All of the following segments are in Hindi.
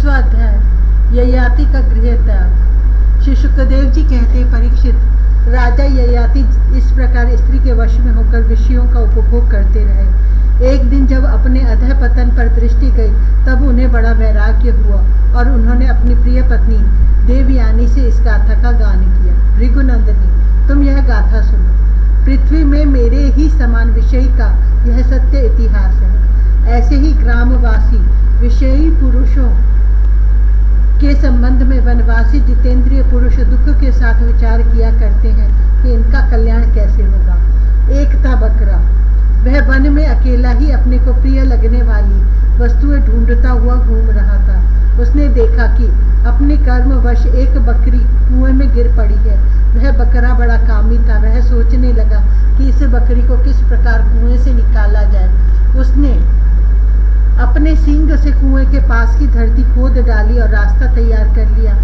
21वां अध्याय, ययाति का गृह त्याग। श्री सुखदेव जी कहते हैं, परीक्षित, राजा ययाति इस प्रकार स्त्री के वश में होकर विषयों का उपभोग करते रहे। एक दिन जब अपने अधः पतन पर दृष्टि गई, तब उन्हें बड़ा वैराग्य हुआ और उन्होंने अपनी प्रिय पत्नी देवयानी से इस गाथा का गान किया। भृगुनंदिनी, तुम यह गाथा सुनो। पृथ्वी में मेरे ही समान विषयी का यह सत्य इतिहास है। ऐसे ही ग्रामवासी विषयी पुरुषों के संबंध में वनवासी जितेंद्रिय पुरुष दुख के साथ विचार किया करते हैं कि इनका कल्याण कैसे होगा। एक था बकरा, वह वन में अकेला ही अपने को प्रिय लगने वाली वस्तुएं ढूंढता हुआ घूम रहा था। उसने देखा कि अपने कर्मवश एक बकरी कुएं में गिर पड़ी है। वह बकरा बड़ा कामी था। वह सोचने लगा कि इस बकरी को किस प्रकार कुएं से निकाला जाए। उसने अपने सींग से कुएं के पास की धरती खोद डाली और रास्ता तैयार कर लिया।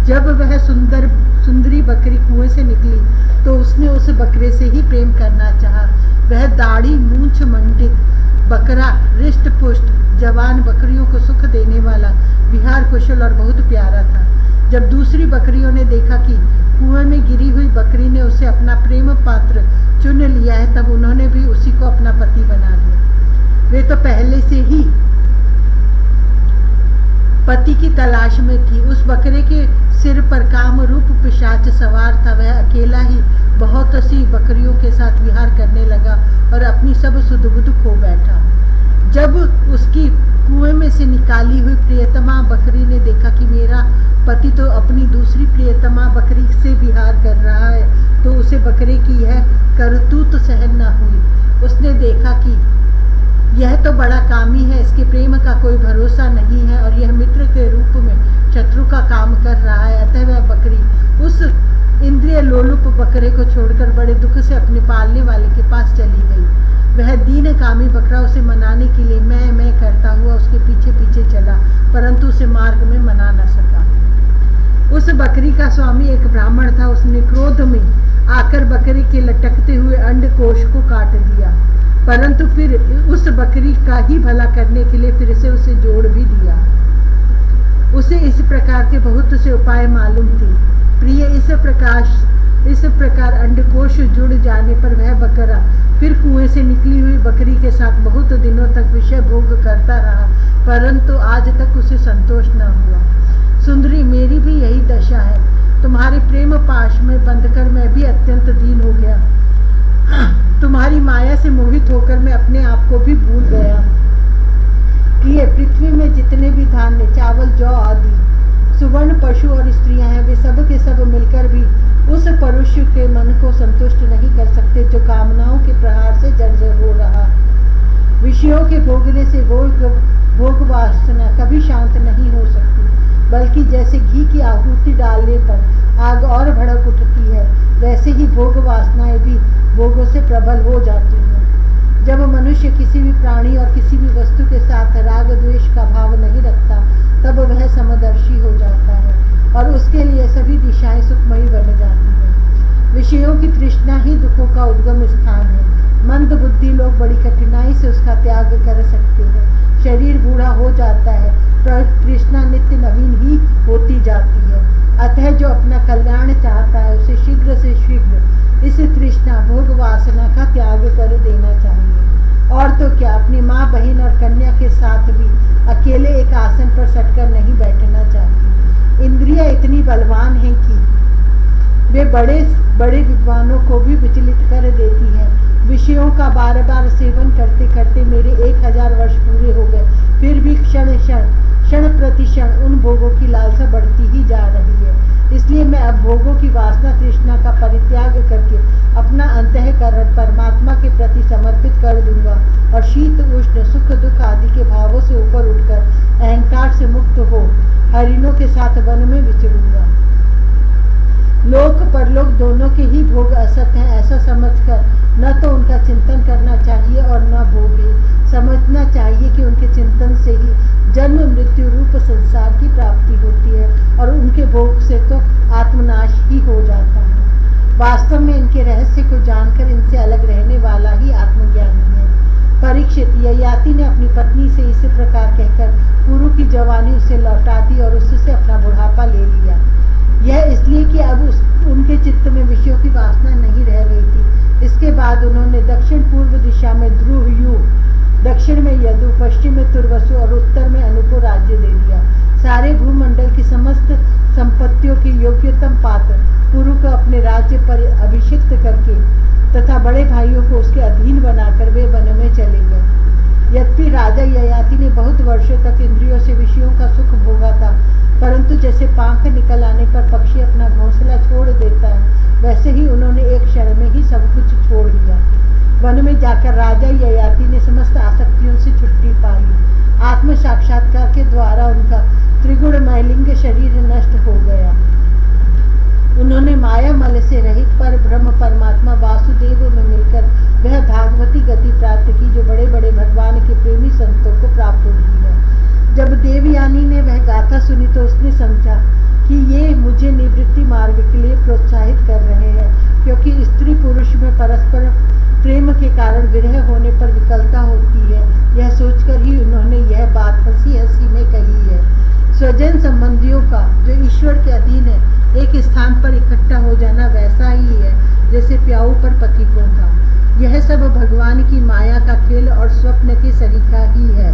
जब वह सुंदरी बकरी कुएं से निकली तो उसने उस बकरे से ही प्रेम करना चाहा। वह दाढ़ी मूंछ मंडित बकरा हृष्ट पुष्ट जवान बकरियों को सुख देने वाला विहार कुशल और बहुत प्यारा था। जब दूसरी बकरियों ने देखा कि कुएं में गिरी हुई बकरी ने उसे अपना प्रेम पात्र चुन लिया है, तब उन्होंने भी उसी को अपना पति बना लिया। वे तो पहले से ही पति की तलाश में थी। उस बकरे के सिर पर काम रूप पिशाच सवार था। वह अकेला ही बहुत सी बकरियों के साथ विहार करने लगा और अपनी सब सुध बुध खो बैठा। जब उसकी कुएं में से निकाली हुई प्रियतमा बकरी ने देखा कि मेरा पति तो अपनी दूसरी प्रियतमा बकरी से विहार कर रहा है, तो उसे बकरे की यह करतूत सहन न हुई। उसने देखा कि यह तो बड़ा कामी है, इसके प्रेम का कोई भरोसा नहीं है और यह मित्र के रूप में शत्रु का काम कर रहा है। अतः वह बकरी उस इंद्रिय लोलुप बकरे को छोड़कर बड़े दुख से अपने पालने वाले के पास चली गई। वह दीन कामी बकरा उसे मनाने के लिए मैं करता हुआ उसके पीछे पीछे चला, परंतु उसे मार्ग में मना न सका। उस बकरी का स्वामी एक ब्राह्मण था। उसने क्रोध में आकर बकरी के लटकते हुए अंडकोश को काट दिया, परंतु फिर उस बकरी का ही भला करने के लिए फिर से उसे जोड़ भी दिया। उसे इस प्रकार के बहुत से उपाय मालूम थे। प्रिय, इस प्रकार अंडकोश जुड़ जाने पर वह बकरा फिर कुएं से निकली हुई बकरी के साथ बहुत दिनों तक विषय भोग करता रहा, परंतु आज तक उसे संतोष न हुआ। सुंदरी, मेरी भी यही दशा है। तुम्हारे प्रेम पाश में बंधकर मैं भी अत्यंत दीन हो गया। तुम्हारी माया से मोहित होकर मैं अपने आप को भी भूल गया। प्रिय, पृथ्वी में जितने भी धान्य, चावल, जौ आदि सुवर्ण पशु और स्त्रियां हैं, वे सब के सब मिलकर भी उस पुरुष के मन को संतुष्ट नहीं कर सकते जो कामनाओं के प्रहार से जर्जर हो रहा। विषयों के भोगने से भोग वासना कभी शांत नहीं हो सकती, बल्कि जैसे घी की आहुति डालने पर आग और भड़क उठती है, वैसे ही भोग वासनाएं भी भोगों से प्रबल हो जाती हैं। जब मनुष्य किसी भी प्राणी और किसी भी वस्तु के साथ राग द्वेष का भाव नहीं रखता, तब वह समदर्शी हो जाता है और उसके लिए सभी दिशाएं सुखमयी बन जाती हैं। विषयों की तृष्णा ही दुखों का उद्गम स्थान है। मंद बुद्धि लोग बड़ी कठिनाई से उसका त्याग कर सकते हैं। शरीर बूढ़ा हो जाता है, पर तृष्णा नित्य नवीन ही होती जाती है। अतः जो अपना कल्याण चाहता है, उसे शीघ्र से शीघ्र इस तृष्णा भोग वासना का त्याग कर देना चाहिए। और तो क्या, अपनी माँ, बहन और कन्या के साथ भी अकेले एक आसन पर सटकर नहीं बैठना चाहिए। इंद्रियां इतनी बलवान हैं कि वे बड़े बड़े विद्वानों को भी विचलित कर देती हैं। विषयों का बार बार सेवन करते करते मेरे 1000 वर्ष पूरे हो गए, फिर भी क्षण प्रति क्षण उन भोगों की लालसा बढ़ती ही जा रही है। इसलिए मैं अब भोगों की वासना तृष्णा का परित्याग करके अपना अंतःकरण परमात्मा के प्रति समर्पित कर दूंगा और शीत उष्ण सुख दुख आदि के भावों से ऊपर उठकर अहंकार से मुक्त हो हरिणों के साथ वन में विचरूंगा। लोक परलोक दोनों के ही भोग असत हैं, ऐसा समझकर न तो उनका चिंतन करना चाहिए और न भोगे। समझना चाहिए कि उनके चिंतन से ही जन्म मृत्यु रूप संसार की प्राप्ति होती है और उनके भोग से तो आत्मनाश ही हो जाता है। वास्तव में इनके रहस्य को जानकर इनसे अलग रहने वाला ही आत्मज्ञानी है। परीक्षित, ययाति ने अपनी पत्नी से इस प्रकार कहकर गुरु की जवानी उसे लौटा बाद उन्होंने दक्षिण पूर्व दिशा में ध्रुवयु, दक्षिण में यदु, पश्चिम में तुर्वसु और उत्तर में अनु को राज्य दे दिया। सारे भूमंडल की समस्त संपत्तियों की योग्यतम पात्र पुरु को अपने राज्य पर अभिषिक्त करके तथा बड़े भाइयों को उसके अधीन बनाकर वे वन में चले गए। यद्यपि राजा ययाति ने बहुत वर्षों तक इंद्रियों से विषयों का सुख भोगा था, परंतु जैसे पंख निकल आने पर पक्षी अपना घोंसला छोड़ देता है, वैसे ही उन्होंने एक क्षण में ही सब कुछ छोड़ दिया। वन में जाकर राजा ययाति ने समस्त आसक्तियों से छुट्टी पा ली। आत्म साक्षात्कार के द्वारा उनका त्रिगुण मैलिंग शरीर नष्ट हो गया। उन्होंने माया मल से रहित पर ब्रह्म परमात्मा वासुदेव में मिलकर वह भागवती गति प्राप्त की जो बड़े बड़े भगवान के प्रेमी संतों को प्राप्त होती है। जब देवयानी ने वह गाथा सुनी तो उसने समझा कि ये मुझे निवृत्ति मार्ग के लिए प्रोत्साहित कर रहे हैं, क्योंकि स्त्री पुरुष में परस्पर प्रेम के कारण विरह होने पर विकलता होती है। यह सोचकर ही उन्होंने यह बात हंसी हंसी में कही है। स्वजन संबंधियों का जो ईश्वर के अधीन है एक स्थान पर इकट्ठा हो जाना वैसा ही है जैसे प्याऊ पर पथिकों का। यह सब भगवान की माया का खेल और स्वप्न के सरीखा ही है।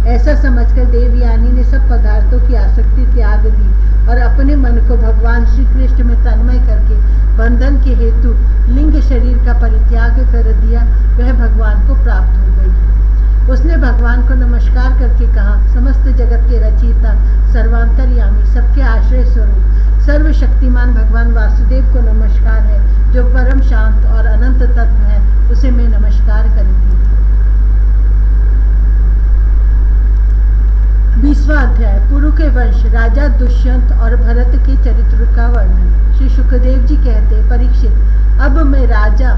ऐसा समझकर देवयानी ने सब पदार्थों की आसक्ति त्याग दी और अपने मन को भगवान श्री कृष्ण में तन्मय करके बंधन के हेतु लिंग शरीर का परित्याग कर दिया। वह भगवान को प्राप्त हो गई। उसने भगवान को नमस्कार करके कहा, समस्त जगत के रचयिता, सर्वांतर्यामी, सबके आश्रय स्वरूप, सर्वशक्तिमान भगवान वासुदेव को नमस्कार है, जो परम शांत और अनंत तत्व है, उसे मैं नमस्कार करती हूँ। 20वां अध्याय पुरु के वंश, राजा दुष्यंत और भरत के चरित्र का वर्णन। श्री सुखदेव जी कहते, परीक्षित, अब मैं राजा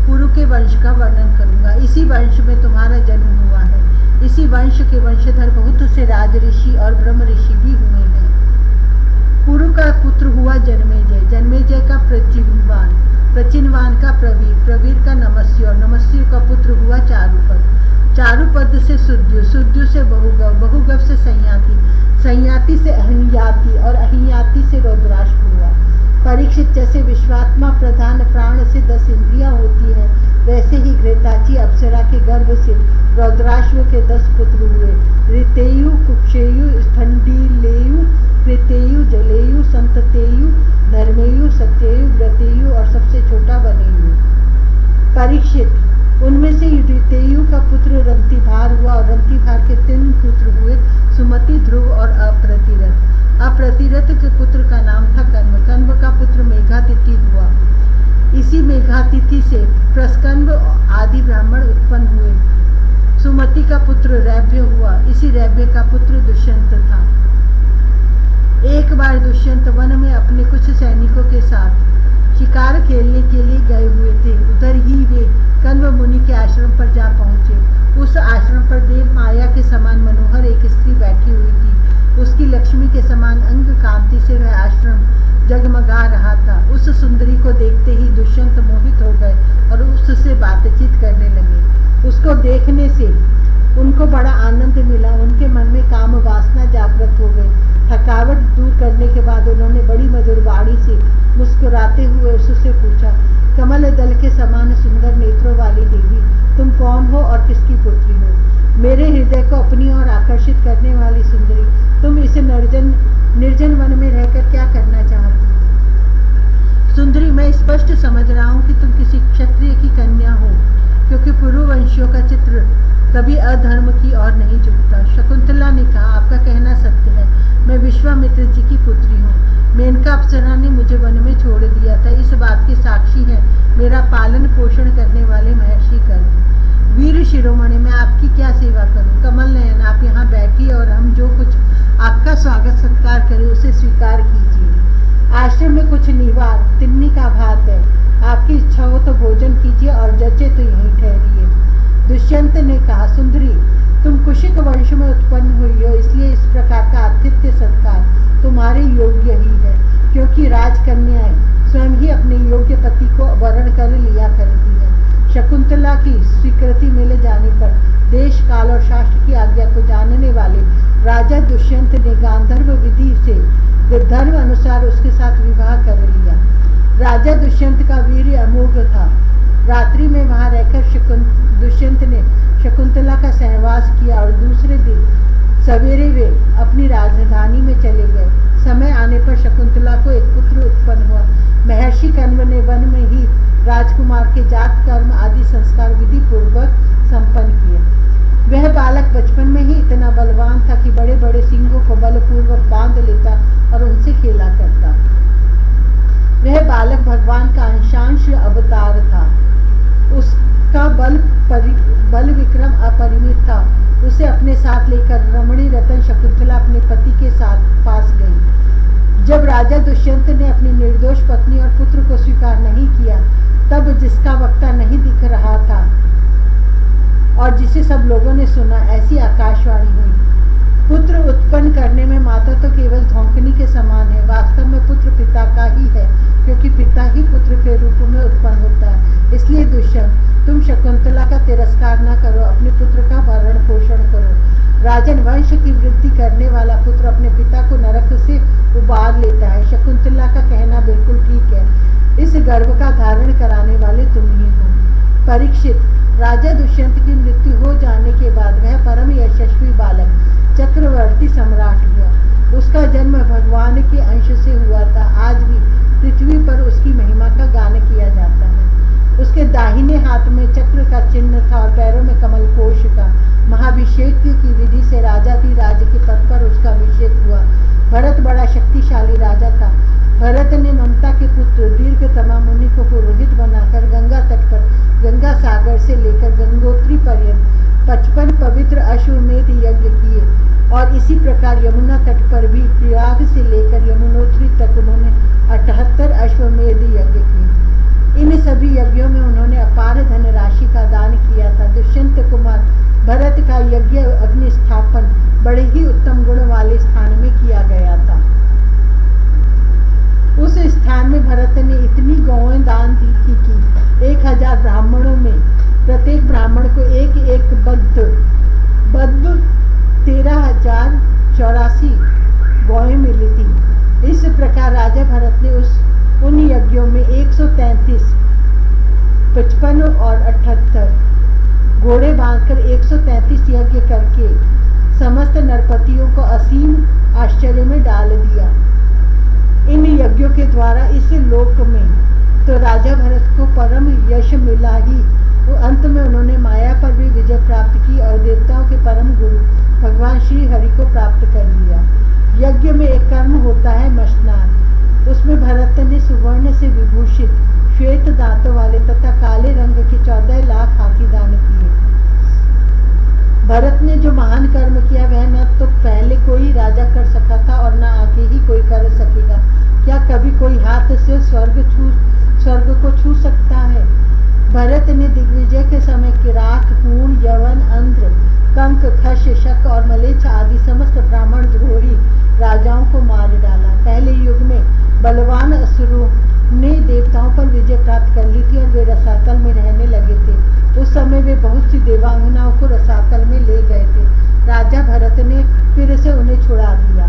पुरु के वंश का वर्णन करूंगा। इसी वंश में तुम्हारा जन्म हुआ है। इसी वंश के वंशधर बहुत से राज ऋषि और ब्रह्म ऋषि भी हुए हैं। पुरु का पुत्र हुआ जन्मेजय, जन्मेजय का प्रचिनवान, प्रचिनवान का प्रवीर, प्रवीर का नमस्य और नमस्य का पुत्र हुआ चारुपद, चारुपद से सुद्यु, सुद्यु से बहुगव, बहुगव से संयाति, संयाति से अहियाति और अहियाति से रौद्राश्व हुआ। परीक्षित, जैसे विश्वात्मा प्रधान प्राण से 10 इंद्रियां होती है, वैसे ही घृताची अप्सरा के गर्भ से रौद्राश्व के 10 पुत्र हुए। ऋतेयु, कुक्षेयु, स्थंडिलेयु, कृतेयु, जलेयु, संततेयु, धर्मेयु, सत्येयु, व्रतेयु और सबसे छोटा वनेयु। परीक्षित, उनमें से ऋतेयु का पुत्र रंतिभार हुआ और रंतिभार के 3 पुत्र हुए, सुमति, ध्रुव और अप्रतिरथ। अप्रतिरथ के पुत्र का नाम था कण्व, कण्व का पुत्र मेघातिथि हुआ। इसी मेघातिथि से प्रस्कंभ आदि ब्राह्मण उत्पन्न हुए। सुमति का पुत्र रैभ्य हुआ। इसी रैभ्य का पुत्र दुष्यंत था। एक बार दुष्यंत वन में अपने कुछ सैनिकों के साथ शिकार खेलने के लिए गए हुए थे। उधर ही वे कण्व मुनि के आश्रम पर जा पहुंचे। उस आश्रम पर देव माया के समान मनोहर एक स्त्री बैठी हुई थी। उसकी लक्ष्मी के समान अंग कांति से वह आश्रम जगमगा रहा था। उस सुंदरी को देखते ही दुष्यंत मोहित हो गए और उससे बातचीत करने लगे। उसको देखने से उनको बड़ा आनंद मिला। उनके मन में काम वासना जागृत हो गई। थकावट दूर करने के बाद उन्होंने बड़ी मधुर वाणी से मुस्कुराते हुए उससे पूछा, कमल दल के समान सुंदर नेत्रों वाली देवी, तुम कौन हो और किसकी पुत्री हो? मेरे हृदय को अपनी ओर आकर्षित करने वाली सुंदरी, तुम इस निर्जन वन में रहकर क्या करना चाहती हो? सुंदरी, मैं स्पष्ट समझ रहा हूँ कि तुम किसी क्षत्रिय की कन्या हो, क्योंकि पुरुवंशियों का चित्र कभी अधर्म की ओर नहीं झुकता। शकुंतला ने कहा, आपका कहना सत्य है। मैं विश्वामित्र जी की पुत्री हूँ। मेनका अप्सरा ने मुझे वन में छोड़ दिया था। इस बात के साक्षी है मेरा पालन पोषण करने वाले महर्षि कर्ण। वीर शिरोमणि, मैं आपकी क्या सेवा करूं? कमल नयन, आप यहाँ बैठिए और हम जो कुछ आपका स्वागत सत्कार करें उसे स्वीकार कीजिए। आश्रम में कुछ निवार तिन्नी का भात है। आपकी इच्छा हो तो भोजन कीजिए और जचे तो यहीं ठहरिए। दुष्यंत ने कहा, सुंदरी, तुम कुशिक वंश में उत्पन्न हुई हो, इसलिए इस प्रकार का आतिथ्य सत्कार तुम्हारे योग्य ही है, क्योंकि राजकन्याएं स्वयं ही अपने योग्य पति को वरण कर लिया करती है। शकुंतला की स्वीकृति मिल जाने पर देश काल और शास्त्र की आज्ञा को जानने वाले राजा दुष्यंत ने गांधर्व विधि से धर्म अनुसार उसके साथ विवाह कर लिया। राजा दुष्यंत का वीर्य अमोघ था। रात्रि में वहां रहकर दुष्यंत ने शकुंतला का सहवास किया और दूसरे दिन सवेरे वे अपनी राजधानी में चले गए। समय आने पर शकुंतला को एक पुत्र उत्पन्न हुआ। महर्षि कण्व ने वन में ही राजकुमार के जात कर्म आदि संस्कार विधि पूर्वक संपन्न किए। वह बालक बचपन में ही इतना बलवान था कि बड़े बड़े सिंहों को बलपूर्वक बांध लेता और उनसे खेला करता। वह बालक भगवान का अंशांश अवतार था। उसका बल विक्रम अपरिमित था। उसे अपने साथ लेकर रमणी रतन शकुंतला अपने पति के साथ पास गई। जब राजा दुष्यंत ने अपनी निर्दोष पत्नी और पुत्र को स्वीकार नहीं किया, तब जिसका वक्ता नहीं दिख रहा था और जिसे सब लोगों ने सुना, ऐसी आकाशवाणी हुई। पुत्र उत्पन्न करने में माता तो केवल धौंकनी के समान है। वास्तव में पुत्र पिता का ही है, क्योंकि पिता ही पुत्र के रूप में उत्पन्न होता है। इसलिए दुष्यंत, तुम शकुंतला का तिरस्कार न करो, अपने पुत्र का भरण पोषण करो। राजन, वंश की वृद्धि करने वाला पुत्र अपने पिता को नरक से उबार लेता है। शकुंतला का कहना बिल्कुल ठीक है। इस गर्भ का धारण कराने वाले तुम ही हो। परीक्षित, राजा दुष्यंत की मृत्यु हो जाने के बाद वह परम यशस्वी बालक चक्रवर्ती सम्राट हुआ। उसका जन्म भगवान के अंश से हुआ था। आज भी पृथ्वी पर उसकी महिमा का गान किया जाता है। उसके दाहिने हाथ में चक्र का चिन्ह था और पैरों में कमल कोश का। महाभिषेक की विधि से राजाधिराज के पद पर उसका अभिषेक हुआ। भरत बड़ा शक्तिशाली राजा था। भरत ने ममता के पुत्र दीर्घतमा मुनि को पुरोहित बनाकर गंगा तट पर गंगा सागर से लेकर गंगोत्री पर्यंत 55 पवित्र अश्वमेध यज्ञ किए और इसी प्रकार यमुना तट पर भी प्रयाग से लेकर यमुनोत्री तक उन्होंने 78 अश्वमेध यज्ञ किए। इन सभी यज्ञों में उन्होंने अपार धनराशि का दान किया था। दुष्यंत कुमार भरत का यज्ञ अग्नि स्थापन बड़े ही उत्तम गुण वाले स्थान में किया गया था। उस स्थान में भरत ने इतनी गौएं दान दी थी कि 1000 ब्राह्मणों में प्रत्येक ब्राह्मण को एक एक बद्ध 13,084 गौएं मिली थी। इस प्रकार राजा भरत ने उन यज्ञों में 133, 55 और 78 घोड़े बांधकर 133 यज्ञ करके समस्त नरपतियों को असीम आश्चर्य में डाल दिया। इन यज्ञों के द्वारा इस लोक में तो राजा भरत को परम यश मिला ही, वो अंत में उन्होंने माया पर भी विजय प्राप्त की और देवताओं के परम गुरु भगवान श्री हरि को प्राप्त कर लिया। यज्ञ में एक कर्म होता है मशनान। उसमें भरत ने सुवर्ण से विभूषित श्वेत दांतों वाले तथा काले रंग के 14 लाख हाथी दान किए। भरत ने जो महान कर्म किया वह न तो पहले कोई राजा कर सका था और न आगे ही कोई कर सकेगा। क्या कभी कोई हाथ से स्वर्ग को छू सकता है? भरत ने दिग्विजय के समय किरात, हूण, यवन, अंध्र, कंक, खश, शक और मलेच्छ आदि समस्त ब्राह्मण द्रोही राजाओं को मार डाला। पहले युग में बलवान असुरों ने देवताओं पर विजय प्राप्त कर ली थी और वे रसातल में रहने लगे थे। उस समय वे बहुत सी देवांगनाओं को रसातल में ले गए थे। राजा भरत ने फिर से उन्हें छुड़ा दिया।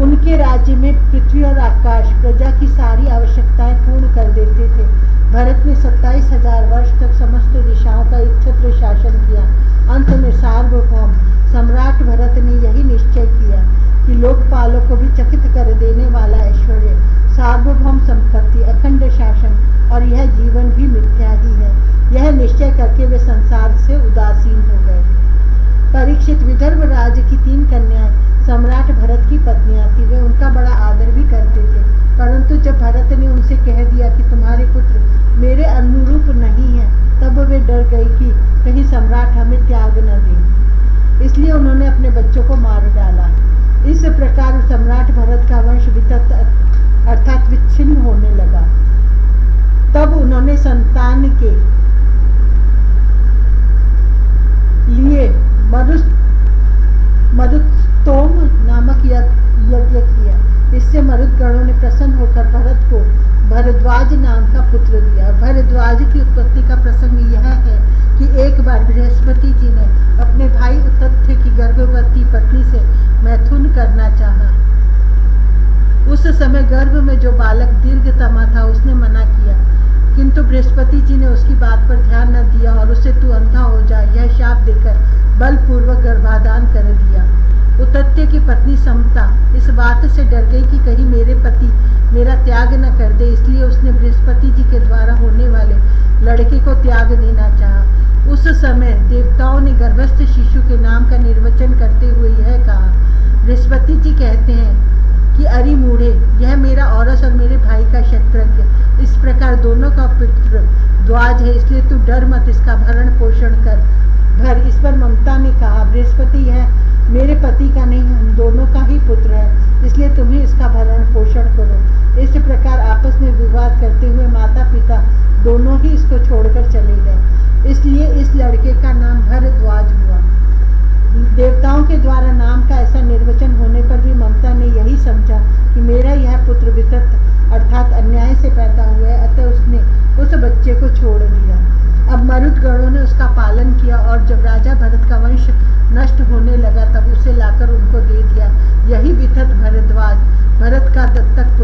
उनके राज्य में पृथ्वी और आकाश प्रजा की सारी आवश्यकताएं पूर्ण कर देते थे। भरत ने 27,000 वर्ष तक समस्त दिशाओं का एक छत्र शासन किया। अंत में सार्वभौम सम्राट भरत ने यही निश्चय किया कि लोकपालों को भी चकित कर देने वाला ऐश्वर्य, सार्वभौम संपत्ति, अखंड शासन और यह जीवन भी मिथ्या ही है। यह निश्चय करके वे संसार से उदासीन हो गए। परीक्षित, विदर्भ राज्य की 3 कन्याएं सम्राट भरत की पत्नियां थी। वे उनका बड़ा आदर भी करते थे, परंतु जब भरत ने उनसे कह दिया कि तुम्हारे पुत्र मेरे अनुरूप नहीं है, तब वे डर गई कि कहीं सम्राट हमें त्याग न दे। इसलिए उन्होंने अपने बच्चों को मार डाला। इस प्रकार सम्राट भरत का वंश वितत अर्थात विच्छिन्न होने लगा। तब उन्होंने संतान के लिए मरुत्तोम नामक यज्ञ किया। इससे मरुदगणों ने प्रसन्न होकर भरत को भरद्वाज नाम का पुत्र दिया। भरद्वाज की उत्पत्ति का प्रसंग यह है कि एक बार बृहस्पति जी ने अपने भाई उतथ्य की गर्भवती पत्नी से मैथुन करना चाहा। उस समय गर्भ में जो बालक दीर्घतमा था उसने मना किया। किंतु बृहस्पति जी ने उसकी बात पर ध्यान न दिया और उसे तू अंधा हो जा यह शाप देकर बलपूर्वक गर्भाधान कर दिया। उतत्य की पत्नी समता इस बात से डर गई कि कहीं मेरे पति मेरा त्याग न कर दे, इसलिए उसने बृहस्पति जी के द्वारा होने वाले लड़के को त्याग देना चाहा। उस समय देवताओं ने गर्भस्थ शिशु के नाम का निर्वचन करते हुए यह कहा। बृहस्पति जी कहते हैं कि अरि मूढ़े, यह मेरा औरस और मेरे भाई का शत्रज्ञ इस प्रकार दोनों का पुत्र द्वाज है, इसलिए तू डर मत, इसका भरण पोषण कर भर। इस पर ममता ने कहा, बृहस्पति यह मेरे पति का नहीं, हम दोनों का ही पुत्र है, इसलिए तुम ही इसका भरण पोषण करो। इस प्रकार आपस में विवाद करते हुए माता पिता दोनों ही इसको छोड़कर चले गए। इसलिए इस लड़के का नाम भरद्वाज हुआ। देवताओं के द्वारा नाम का ऐसा निर्वचन होने पर भी ममता ने यही समझा कि मेरा यह पुत्र वितत अर्थात अन्याय से पैदा हुआ है, अतः उसने उस बच्चे को छोड़ दिया। अब मरुदगणों ने उसका पालन किया और जब राजा भरत का वंश नष्ट होने लगा तब उसे लाकर उनको दे दिया। यही वितत भरद्वाज भरत का दत्तक